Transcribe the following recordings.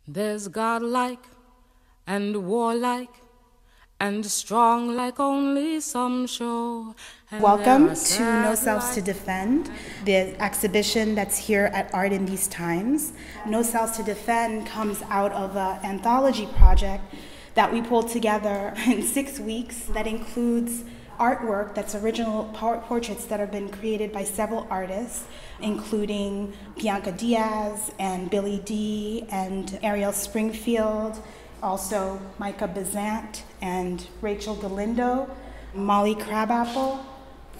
There's godlike and warlike and strong like only some show. And Welcome to No Selves to Defend, the exhibition that's here at Art in These Times. No Selves to Defend comes out of an anthology project that we pulled together in 6 weeks that includes artwork that's original portraits that have been created by several artists, including Bianca Diaz and Billy D and Ariel Springfield, also Micah Bezant and Rachel Galindo, Molly Crabapple,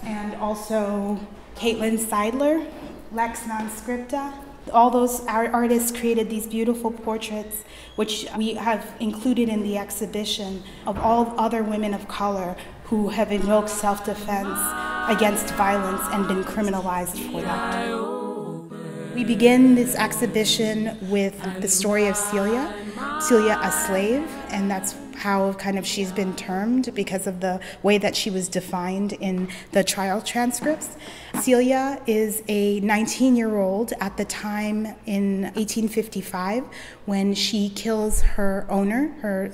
and also Caitlin Seidler, Lex Nonscripta. All those artists created these beautiful portraits, which we have included in the exhibition, of all other women of color who have invoked self-defense against violence and been criminalized for that. We begin this exhibition with the story of Celia, a slave, and that's how she's been termed because of the way that she was defined in the trial transcripts. Celia is a 19-year-old at the time in 1855 when she kills her owner, her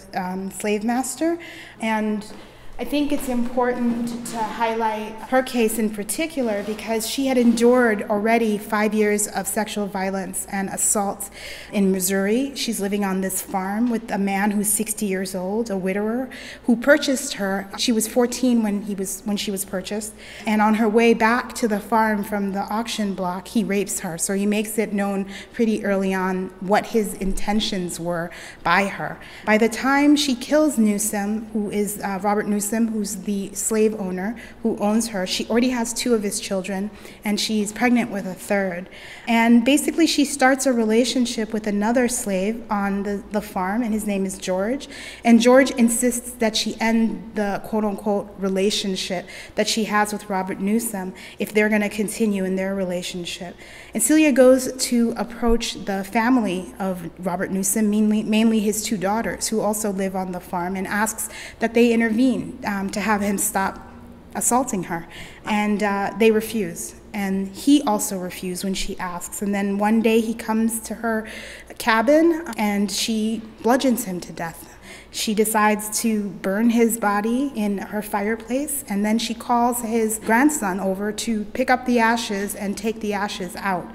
slave master, and I think it's important to highlight her case in particular because she had endured already 5 years of sexual violence and assault in Missouri. She's living on this farm with a man who's 60 years old, a widower, who purchased her. She was 14 when she was purchased, and on her way back to the farm from the auction block, he rapes her. So he makes it known pretty early on what his intentions were by her. By the time she kills Newsom, who is Robert Newsom, who's the slave owner who owns her. She already has 2 of his children, and she's pregnant with a 3rd. And basically, she starts a relationship with another slave on the farm, and his name is George. And George insists that she end the quote-unquote relationship that she has with Robert Newsom if they're going to continue in their relationship. And Celia goes to approach the family of Robert Newsom, mainly his 2 daughters, who also live on the farm, and asks that they intervene to have him stop assaulting her. And they refuse. And he also refused when she asks. And then one day he comes to her cabin and she bludgeons him to death. She decides to burn his body in her fireplace, and then she calls his grandson over to pick up the ashes and take the ashes out.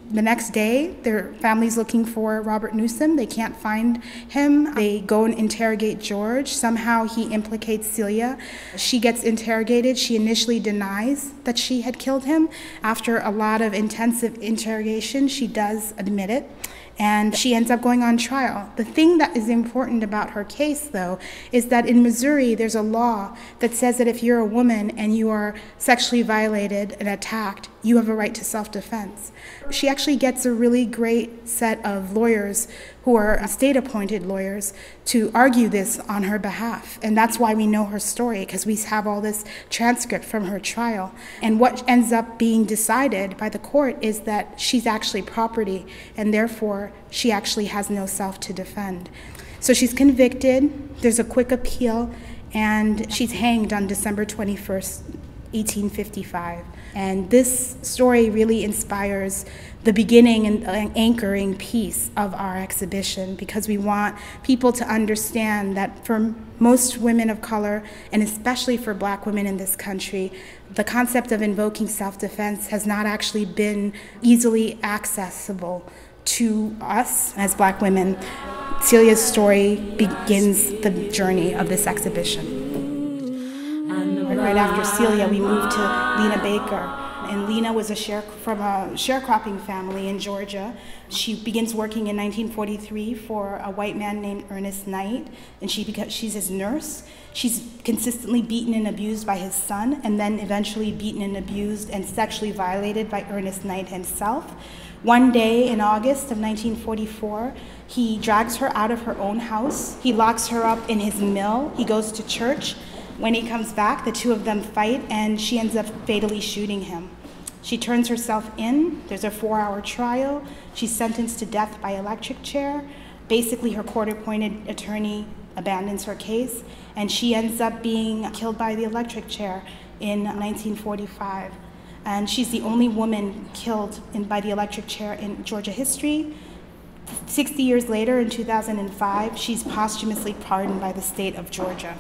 The next day, their family's looking for Robert Newsom. They can't find him. They go and interrogate George. Somehow he implicates Celia. She gets interrogated. She initially denies that she had killed him. After a lot of intensive interrogation, she does admit it, and she ends up going on trial. The thing that is important about her case, though, is that in Missouri, there's a law that says that if you're a woman and you are sexually violated and attacked, you have a right to self-defense. She actually gets a really great set of lawyers who are state-appointed lawyers to argue this on her behalf. And that's why we know her story, because we have all this transcript from her trial. And what ends up being decided by the court is that she's actually property, and therefore she actually has no self to defend. So she's convicted, there's a quick appeal, and she's hanged on December 21st, 1855. And this story really inspires the beginning and anchoring piece of our exhibition, because we want people to understand that for most women of color, and especially for Black women in this country, the concept of invoking self-defense has not actually been easily accessible to us as Black women. Celia's story begins the journey of this exhibition. Right after Celia, we moved to Lena Baker. And Lena was from a sharecropping family in Georgia. She begins working in 1943 for a white man named Ernest Knight, and she's his nurse. She's consistently beaten and abused by his son, and then eventually beaten and abused and sexually violated by Ernest Knight himself. One day in August of 1944, he drags her out of her own house. He locks her up in his mill. He goes to church. When he comes back, the 2 of them fight, and she ends up fatally shooting him. She turns herself in. There's a 4-hour trial. She's sentenced to death by electric chair. Basically, her court-appointed attorney abandons her case, and she ends up being killed by the electric chair in 1945. And she's the only woman killed by the electric chair in Georgia history. 60 years later, in 2005, she's posthumously pardoned by the state of Georgia.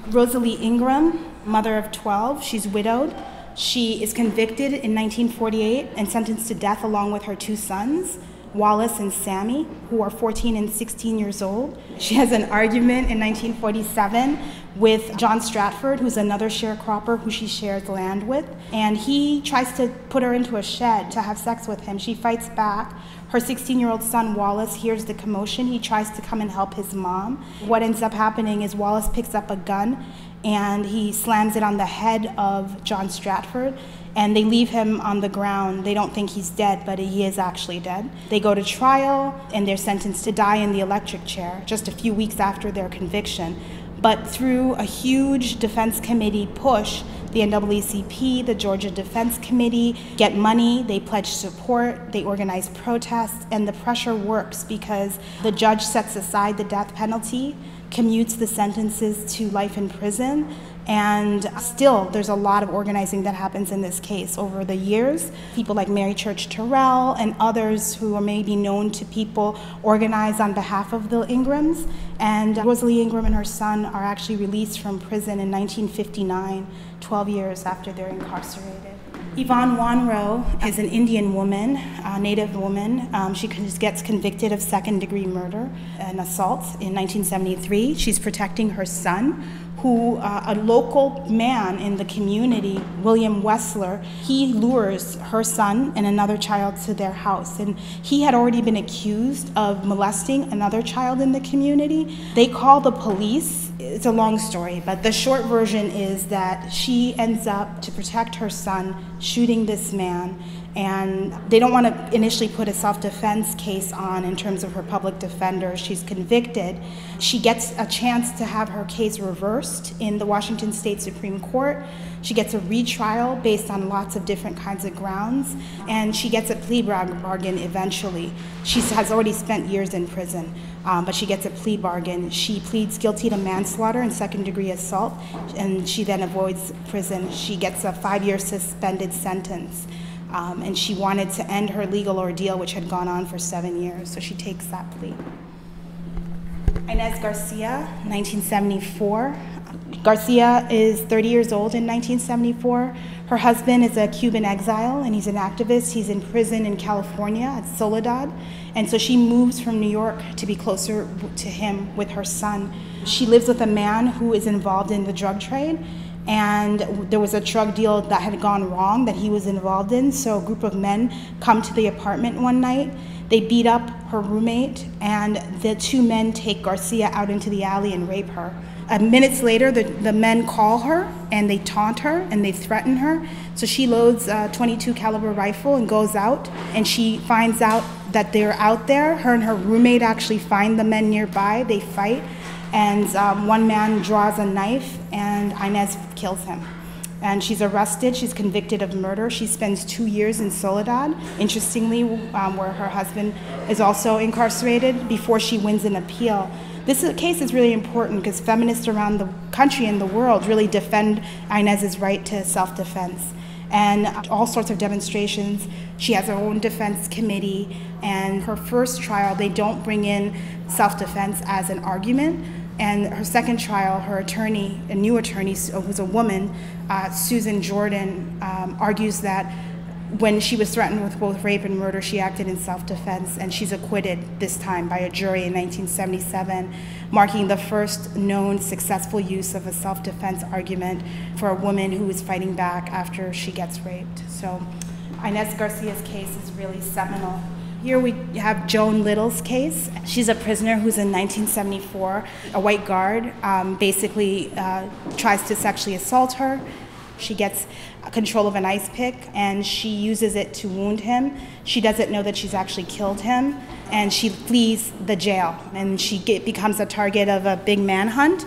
Rosalie Ingram, mother of 12, she's widowed. She is convicted in 1948 and sentenced to death along with her 2 sons, Wallace and Sammy, who are 14 and 16 years old. She has an argument in 1947 with John Stratford, who's another sharecropper who she shares land with, and he tries to put her into a shed to have sex with him. She fights back. Her 16-year-old son, Wallace, hears the commotion. He tries to come and help his mom. What ends up happening is Wallace picks up a gun and he slams it on the head of John Stratford, and they leave him on the ground. They don't think he's dead, but he is actually dead. They go to trial, and they're sentenced to die in the electric chair just a few weeks after their conviction. But through a huge defense committee push, the NAACP, the Georgia Defense Committee, get money, they pledge support, they organize protests, and the pressure works because the judge sets aside the death penalty, commutes the sentences to life in prison, and still there's a lot of organizing that happens in this case over the years. People like Mary Church Terrell and others who are maybe known to people organize on behalf of the Ingrams, and Rosalie Ingram and her son are actually released from prison in 1959, 12 years after they're incarcerated. Yvonne Wanro is an Indian woman, a Native woman. She gets convicted of second-degree murder and assault in 1973. She's protecting her son, who a local man in the community, William Wessler, he lures her son and another child to their house. And he had already been accused of molesting another child in the community. They call the police. It's a long story, but the short version is that she ends up, to protect her son, shooting this man. And they don't want to initially put a self-defense case on in terms of her public defender. She's convicted. She gets a chance to have her case reversed in the Washington State Supreme Court. She gets a retrial based on lots of different kinds of grounds, and she gets a plea bargain eventually. She has already spent years in prison, but she gets a plea bargain. She pleads guilty to manslaughter and second-degree assault, and she then avoids prison. She gets a 5-year suspended sentence. And she wanted to end her legal ordeal, which had gone on for 7 years, so she takes that plea. Inez Garcia, 1974. Garcia is 30 years old in 1974. Her husband is a Cuban exile, and he's an activist. He's in prison in California at Soledad, and so she moves from New York to be closer to him with her son. She lives with a man who is involved in the drug trade, and there was a drug deal that had gone wrong that he was involved in, so a group of men come to the apartment one night. They beat up her roommate, and the 2 men take Garcia out into the alley and rape her. Minutes later, the men call her, and they taunt her, and they threaten her. So she loads a .22 caliber rifle and goes out, and she finds out that they're out there. Her and her roommate actually find the men nearby. They fight, and one man draws a knife, and Inez kills him. And she's arrested. She's convicted of murder. She spends 2 years in Soledad, interestingly, where her husband is also incarcerated, before she wins an appeal. This case is really important because feminists around the country and the world really defend Inez's right to self-defense. And all sorts of demonstrations. She has her own defense committee, and her first trial, they don't bring in self-defense as an argument. And her second trial, her attorney, a new attorney who's a woman, Susan Jordan, argues that when she was threatened with both rape and murder, she acted in self-defense, and she's acquitted this time by a jury in 1977, marking the first known successful use of a self-defense argument for a woman who is fighting back after she gets raped. So Inez Garcia's case is really seminal. Here we have Joan Little's case. She's a prisoner who's in 1974. A white guard basically tries to sexually assault her. She gets control of an ice pick, and she uses it to wound him. She doesn't know that she's actually killed him, and she flees the jail, and she becomes a target of a big manhunt.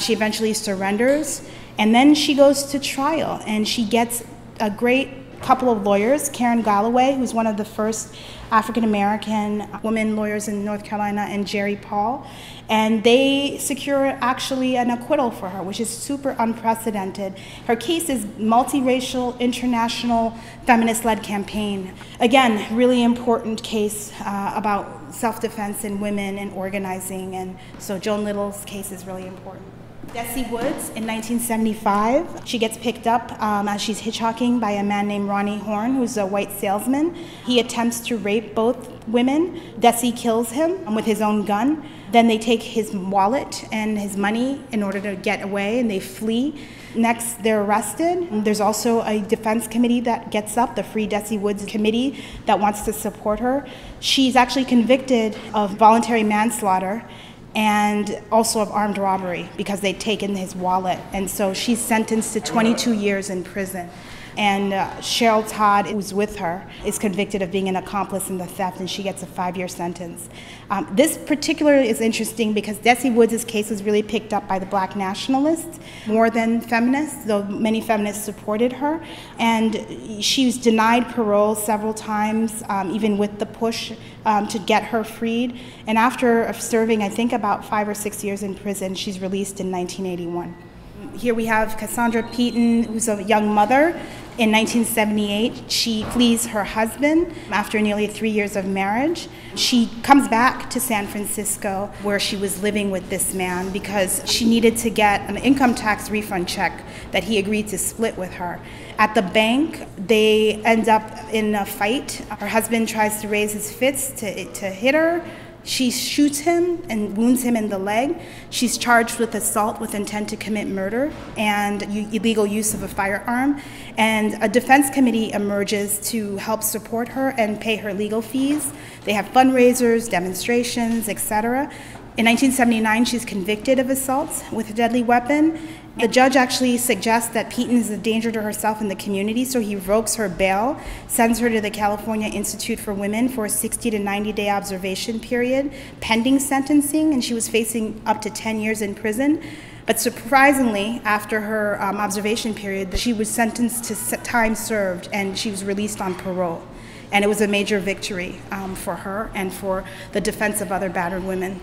She eventually surrenders, and then she goes to trial, and she gets a great couple of lawyers, Karen Galloway, who's one of the first African-American women lawyers in North Carolina, and Jerry Paul. And they secure actually an acquittal for her, which is super unprecedented. Her case is multiracial, international, feminist-led campaign. Again, really important case about self-defense in women and organizing. And so Joan Little's case is really important. Desi Woods, in 1975, she gets picked up as she's hitchhiking by a man named Ronnie Horn, who's a white salesman. He attempts to rape both women. Desi kills him with his own gun. Then they take his wallet and his money in order to get away, and they flee. Next, they're arrested. There's also a defense committee that gets up, the Free Desi Woods Committee, that wants to support her. She's actually convicted of voluntary manslaughter and also of armed robbery because they'd taken his wallet. And so she's sentenced to 22 years in prison. And Cheryl Todd, who's with her, is convicted of being an accomplice in the theft, and she gets a 5-year sentence. This particularly is interesting because Desi Woods' case was really picked up by the Black nationalists more than feminists, though many feminists supported her. And she was denied parole several times, even with the push to get her freed. And after serving, I think, about 5 or 6 years in prison, she's released in 1981. Here we have Cassandra Peaton, who's a young mother. In 1978, she flees her husband after nearly 3 years of marriage. She comes back to San Francisco, where she was living with this man, because she needed to get an income tax refund check that he agreed to split with her. At the bank, they end up in a fight. Her husband tries to raise his fists to hit her. She shoots him and wounds him in the leg. She's charged with assault with intent to commit murder and illegal use of a firearm. And a defense committee emerges to help support her and pay her legal fees. They have fundraisers, demonstrations, etc. In 1979, she's convicted of assaults with a deadly weapon. The judge actually suggests that Peaton is a danger to herself and the community, so he revokes her bail, sends her to the California Institute for Women for a 60 to 90-day observation period, pending sentencing, and she was facing up to 10 years in prison. But surprisingly, after her observation period, she was sentenced to time served, and she was released on parole. And it was a major victory for her and for the defense of other battered women.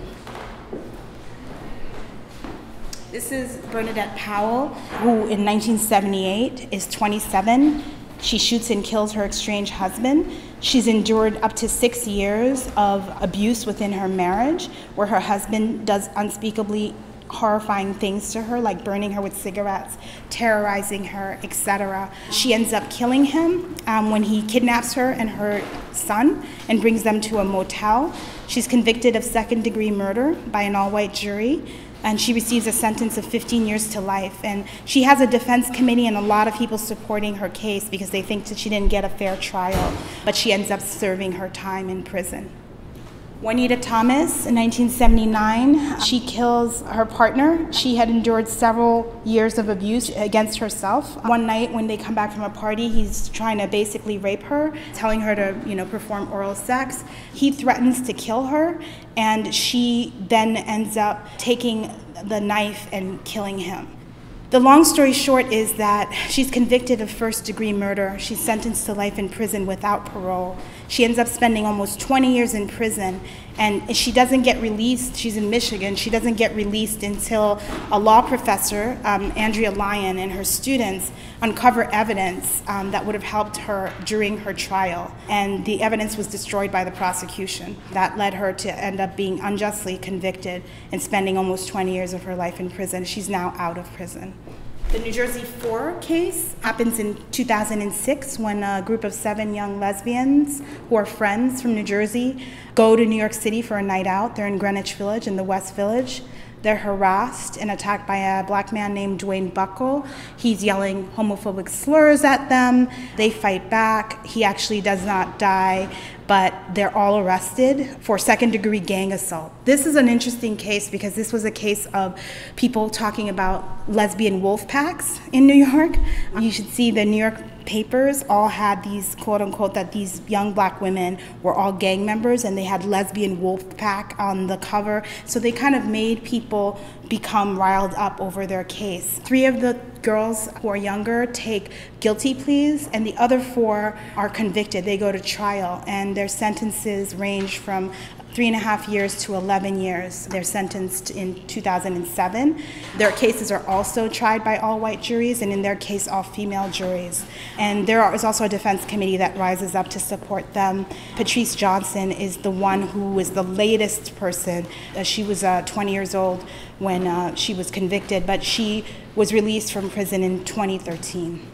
This is Bernadette Powell, who in 1978 is 27. She shoots and kills her estranged husband. She's endured up to 6 years of abuse within her marriage, where her husband does unspeakably horrifying things to her, like burning her with cigarettes, terrorizing her, etc. She ends up killing him when he kidnaps her and her son and brings them to a motel. She's convicted of second-degree murder by an all-white jury, and she receives a sentence of 15 years to life. And she has a defense committee and a lot of people supporting her case because they think that she didn't get a fair trial, but she ends up serving her time in prison. Juanita Thomas, in 1979, she kills her partner. She had endured several years of abuse against herself. One night when they come back from a party, he's trying to basically rape her, telling her to, perform oral sex. He threatens to kill her, and she then ends up taking the knife and killing him. The long story short is that she's convicted of first-degree murder. She's sentenced to life in prison without parole. She ends up spending almost 20 years in prison, and she doesn't get released. She's in Michigan. She doesn't get released until a law professor, Andrea Lyon, and her students uncover evidence that would have helped her during her trial. And the evidence was destroyed by the prosecution. That led her to end up being unjustly convicted and spending almost 20 years of her life in prison. She's now out of prison. The New Jersey 4 case happens in 2006 when a group of 7 young lesbians who are friends from New Jersey go to New York City for a night out. They're in Greenwich Village, in the West Village. They're harassed and attacked by a black man named Dwayne Buckle. He's yelling homophobic slurs at them. They fight back. He actually does not die, but they're all arrested for second-degree gang assault. This is an interesting case because this was a case of people talking about lesbian wolf packs in New York. You should see the New York papers all had these, quote unquote, that these young black women were all gang members, and they had lesbian wolf pack on the cover. So they kind of made people become riled up over their case. 3 of the girls who are younger take guilty pleas, and the other 4 are convicted. They go to trial, and their sentences range from 3.5 years to 11 years. They're sentenced in 2007. Their cases are also tried by all white juries, and in their case, all female juries. And there is also a defense committee that rises up to support them. Patrice Johnson is the one who was the latest person. She was 20 years old when she was convicted, but she was released from prison in 2013.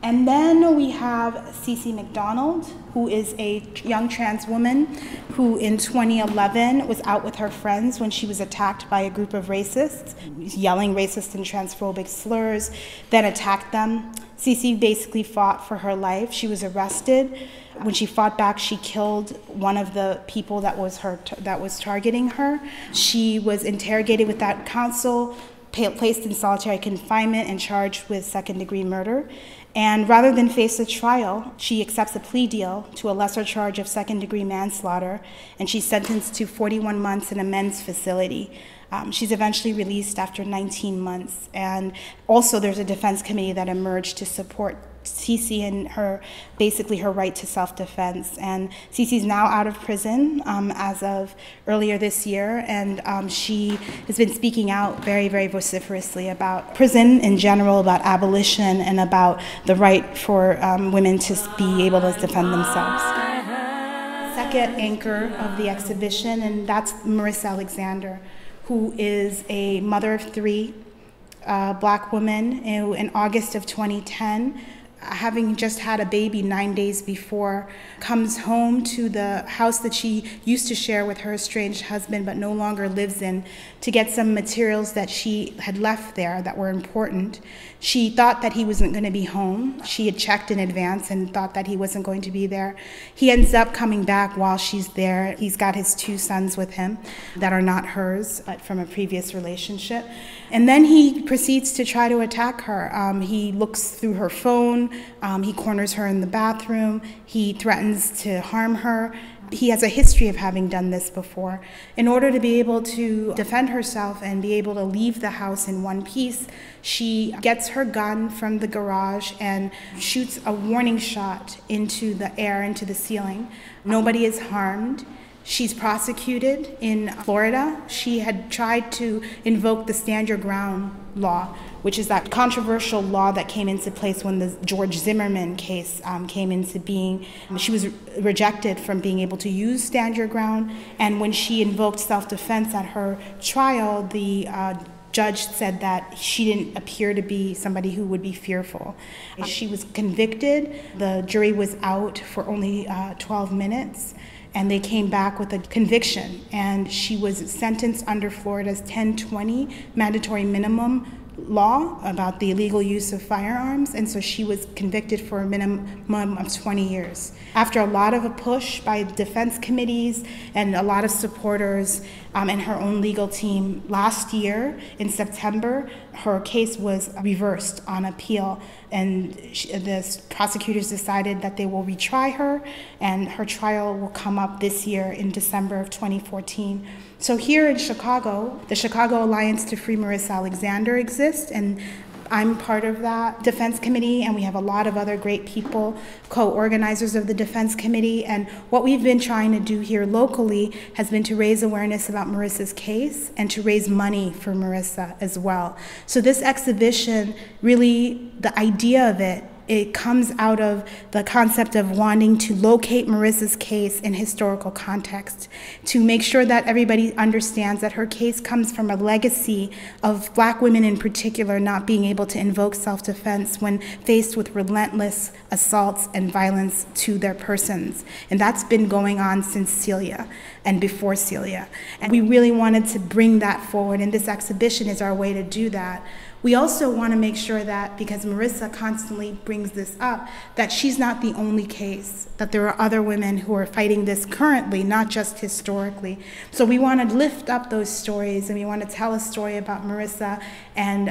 And then we have Cece McDonald, who is a young trans woman who in 2011 was out with her friends when she was attacked by a group of racists, yelling racist and transphobic slurs, then attacked them. Cece basically fought for her life. She was arrested. When she fought back, she killed one of the people that was targeting her. She was interrogated without counsel, placed in solitary confinement, and charged with second-degree murder. And rather than face a trial, she accepts a plea deal to a lesser charge of second-degree manslaughter, and she's sentenced to 41 months in a men's facility. She's eventually released after 19 months. And also there's a defense committee that emerged to support Cece and her right to self-defense. And Cece's now out of prison as of earlier this year, and she has been speaking out very, very vociferously about prison in general, about abolition, and about the right for women to be able to defend themselves. Second anchor of the exhibition, and that's Marissa Alexander, who is a mother of 3, black woman, who in August of 2010, having just had a baby 9 days before, comes home to the house that she used to share with her estranged husband but no longer lives in to get some materials that she had left there that were important. She thought that he wasn't going to be home. She had checked in advance and thought that he wasn't going to be there. He ends up coming back while she's there. He's got his 2 sons with him that are not hers, but from a previous relationship. And then he proceeds to try to attack her. He looks through her phone. He corners her in the bathroom. He threatens to harm her. He has a history of having done this before. In order to be able to defend herself and be able to leave the house in one piece, she gets her gun from the garage and shoots a warning shot into the air, into the ceiling. Nobody is harmed. She's prosecuted in Florida. She had tried to invoke the Stand Your Ground law, which is that controversial law that came into place when the George Zimmerman case came into being. She was rejected from being able to use Stand Your Ground, and when she invoked self-defense at her trial, the judge said that she didn't appear to be somebody who would be fearful. She was convicted. The jury was out for only 12 minutes. And they came back with a conviction, and she was sentenced under Florida's 1020 mandatory minimum law about the illegal use of firearms, and so she was convicted for a minimum of 20 years. After a lot of a push by defense committees and a lot of supporters and her own legal team, last year in September, her case was reversed on appeal, and the prosecutors decided that they will retry her, and her trial will come up this year in December of 2014. So here in Chicago, the Chicago Alliance to Free Marissa Alexander exists, and I'm part of that defense committee, and we have a lot of other great people, co-organizers of the defense committee, and what we've been trying to do here locally has been to raise awareness about Marissa's case and to raise money for Marissa as well. So this exhibition, really, the idea of it comes out of the concept of wanting to locate Marissa's case in historical context, to make sure that everybody understands that her case comes from a legacy of black women in particular not being able to invoke self-defense when faced with relentless assaults and violence to their persons. And that's been going on since Celia and before Celia. And we really wanted to bring that forward, and this exhibition is our way to do that. We also want to make sure that, because Marissa constantly brings this up, that she's not the only case, that there are other women who are fighting this currently, not just historically. So we want to lift up those stories, and we want to tell a story about Marissa and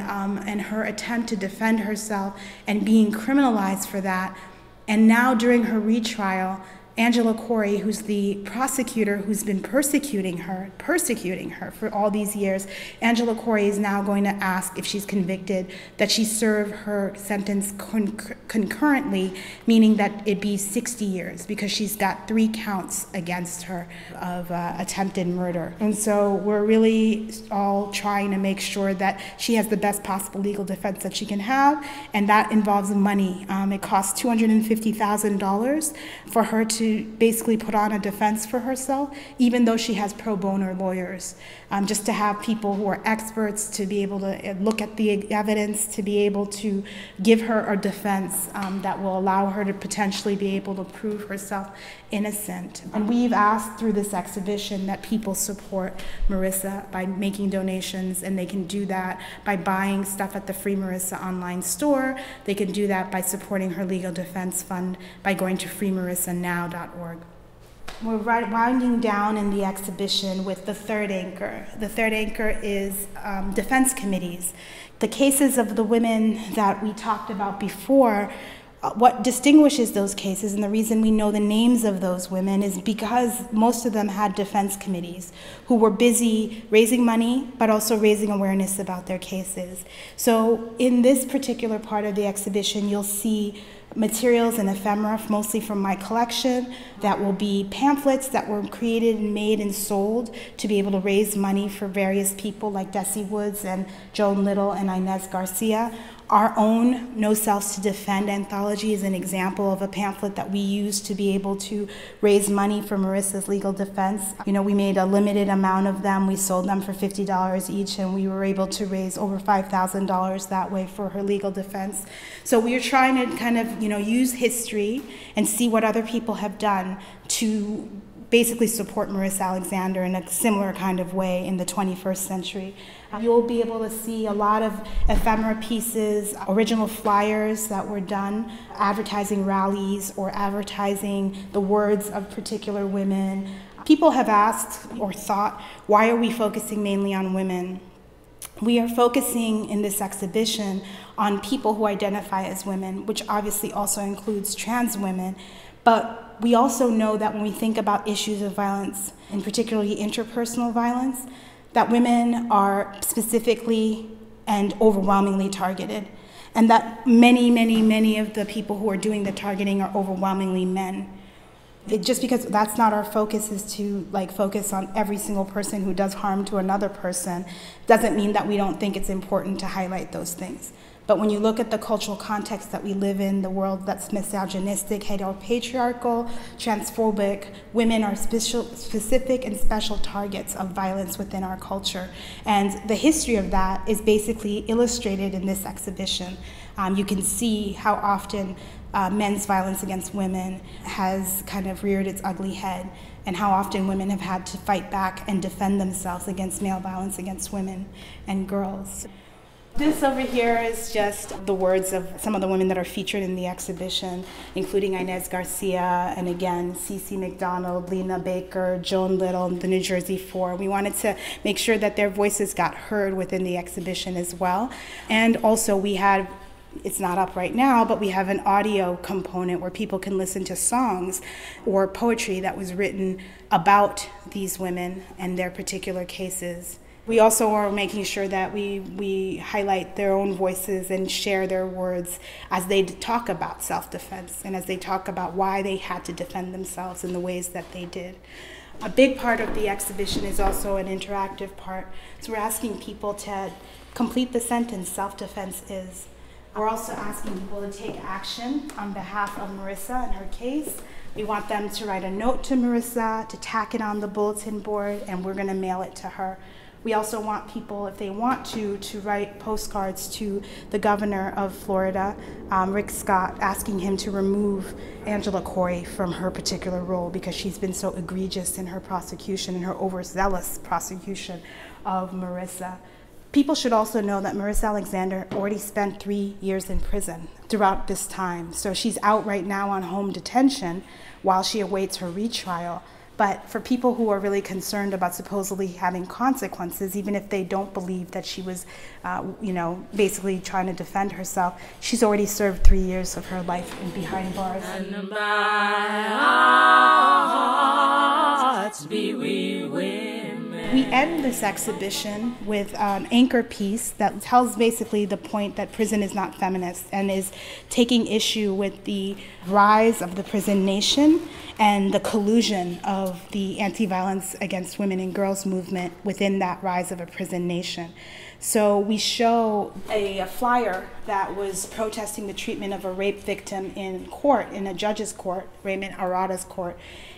her attempt to defend herself and being criminalized for that. And now during her retrial, Angela Corey, who's the prosecutor who's been persecuting her for all these years, Angela Corey is now going to ask, if she's convicted, that she serve her sentence concurrently, meaning that it be 60 years, because she's got 3 counts against her of attempted murder. And so we're really all trying to make sure that she has the best possible legal defense that she can have, and that involves money. It costs $250,000 for her to basically put on a defense for herself, even though she has pro bono lawyers, just to have people who are experts to be able to look at the evidence, to be able to give her a defense that will allow her to potentially be able to prove herself innocent. And we've asked through this exhibition that people support Marissa by making donations, and they can do that by buying stuff at the Free Marissa online store. They can do that by supporting her legal defense fund by going to freemarissanow.org. We're winding down in the exhibition with the third anchor. The third anchor is defense committees. The cases of the women that we talked about before, what distinguishes those cases, and the reason we know the names of those women, is because most of them had defense committees who were busy raising money, but also raising awareness about their cases. So in this particular part of the exhibition, you'll see materials and ephemera, mostly from my collection, that will be pamphlets that were created and made and sold to be able to raise money for various people like Desi Woods and Joan Little and Inez Garcia. Our own No Selves to Defend anthology is an example of a pamphlet that we used to be able to raise money for Marissa's legal defense. You know, we made a limited amount of them. We sold them for $50 each, and we were able to raise over $5,000 that way for her legal defense. So we are trying to kind of, use history and see what other people have done to basically support Marissa Alexander in a similar kind of way in the 21st century. You'll be able to see a lot of ephemera pieces, original flyers that were done, advertising rallies or advertising the words of particular women. People have asked or thought, why are we focusing mainly on women? We are focusing in this exhibition on people who identify as women, which obviously also includes trans women. But we also know that when we think about issues of violence, and particularly interpersonal violence, that women are specifically and overwhelmingly targeted, and that many of the people who are doing the targeting are overwhelmingly men. Just because that's not our focus is to focus on every single person who does harm to another person doesn't mean that we don't think it's important to highlight those things. But when you look at the cultural context that we live in, the world that's misogynistic, heteropatriarchal, transphobic, women are specific and special targets of violence within our culture. And the history of that is basically illustrated in this exhibition. You can see how often men's violence against women has kind of reared its ugly head, and how often women have had to fight back and defend themselves against male violence against women and girls. This over here is just the words of some of the women that are featured in the exhibition, including Inez Garcia, and again, Cece McDonald, Lena Baker, Joan Little, and the New Jersey Four. We wanted to make sure that their voices got heard within the exhibition as well. And also we had, it's not up right now, but we have an audio component where people can listen to songs or poetry that was written about these women and their particular cases. We also are making sure that we highlight their own voices and share their words as they talk about self-defense and as they talk about why they had to defend themselves in the ways that they did. A big part of the exhibition is also an interactive part. So we're asking people to complete the sentence, self-defense is. We're also asking people to take action on behalf of Marissa and her case. We want them to write a note to Marissa, to tack it on the bulletin board, and we're going to mail it to her. We also want people, if they want to write postcards to the governor of Florida, Rick Scott, asking him to remove Angela Corey from her particular role because she's been so egregious in her prosecution and her overzealous prosecution of Marissa. People should also know that Marissa Alexander already spent 3 years in prison throughout this time. So she's out right now on home detention while she awaits her retrial. But for people who are really concerned about supposedly having consequences, even if they don't believe that she was, basically trying to defend herself, she's already served 3 years of her life behind bars. And by our hearts be we women. We end this exhibition with an anchor piece that tells basically the point that prison is not feminist and is taking issue with the rise of the prison nation and the collusion of the anti-violence against women and girls movement within that rise of a prison nation. So we show a flyer that was protesting the treatment of a rape victim in court, in a judge's court, Raymond Arada's court.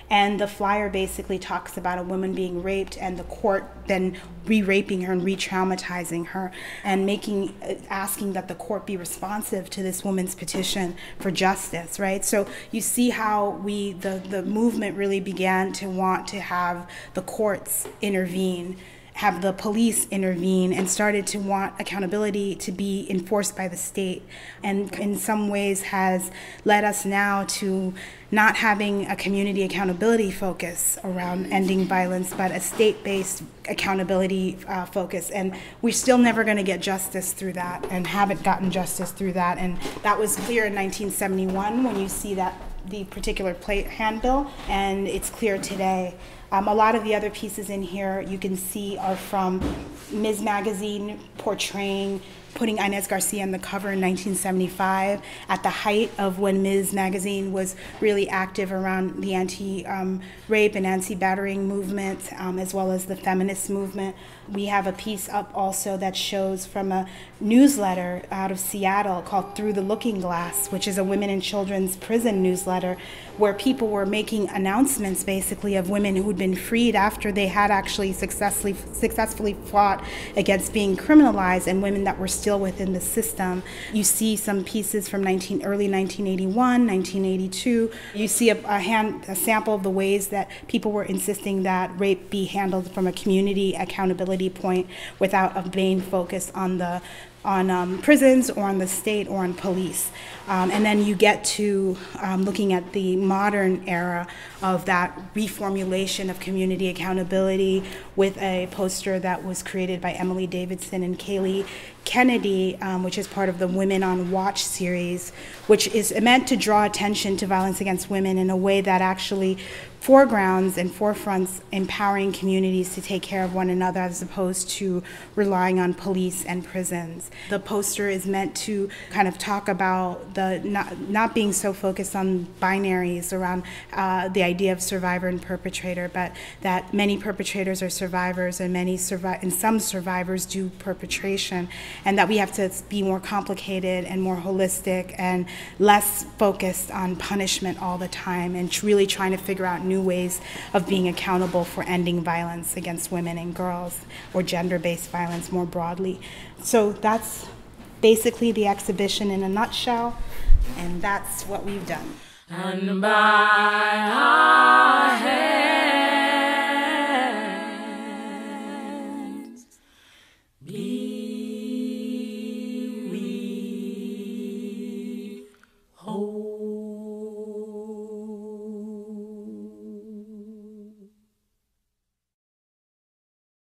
And the flyer basically talks about a woman being raped and the court then re-raping her and re-traumatizing her and asking that the court be responsive to this woman's petition for justice, right? So you see how the movement really began to want to have the courts intervene, have the police intervene, and started to want accountability to be enforced by the state, and in some ways has led us now to not having a community accountability focus around ending violence, but a state-based accountability focus. And we're still never going to get justice through that, and haven't gotten justice through that. And that was clear in 1971 when you see that the particular handbill, and it's clear today. A lot of the other pieces in here you can see are from Ms. Magazine putting Inez Garcia on the cover in 1975 at the height of when Ms. Magazine was really active around the anti-rape and anti-battering movement, as well as the feminist movement. We have a piece up also that shows from a newsletter out of Seattle called Through the Looking Glass, which is a women and children's prison newsletter where people were making announcements basically of women who had been freed after they had actually successfully fought against being criminalized, and women that were still within the system. You see some pieces from early 1981, 1982. You see a sample of the ways that people were insisting that rape be handled from a community accountability point without a main focus on prisons or on the state or on police. And then you get to looking at the modern era of that reformulation of community accountability with a poster that was created by Emily Davidson and Kaylee Kennedy, which is part of the Women on Watch series, which is meant to draw attention to violence against women in a way that actually foregrounds and forefronts empowering communities to take care of one another as opposed to relying on police and prisons. The poster is meant to kind of talk about the not being so focused on binaries around the idea of survivor and perpetrator, but that many perpetrators are survivors and some survivors do perpetration, and that we have to be more complicated and more holistic and less focused on punishment all the time, and really trying to figure out new ways of being accountable for ending violence against women and girls, or gender-based violence more broadly. So that's basically the exhibition in a nutshell, and that's what we've done. And by our head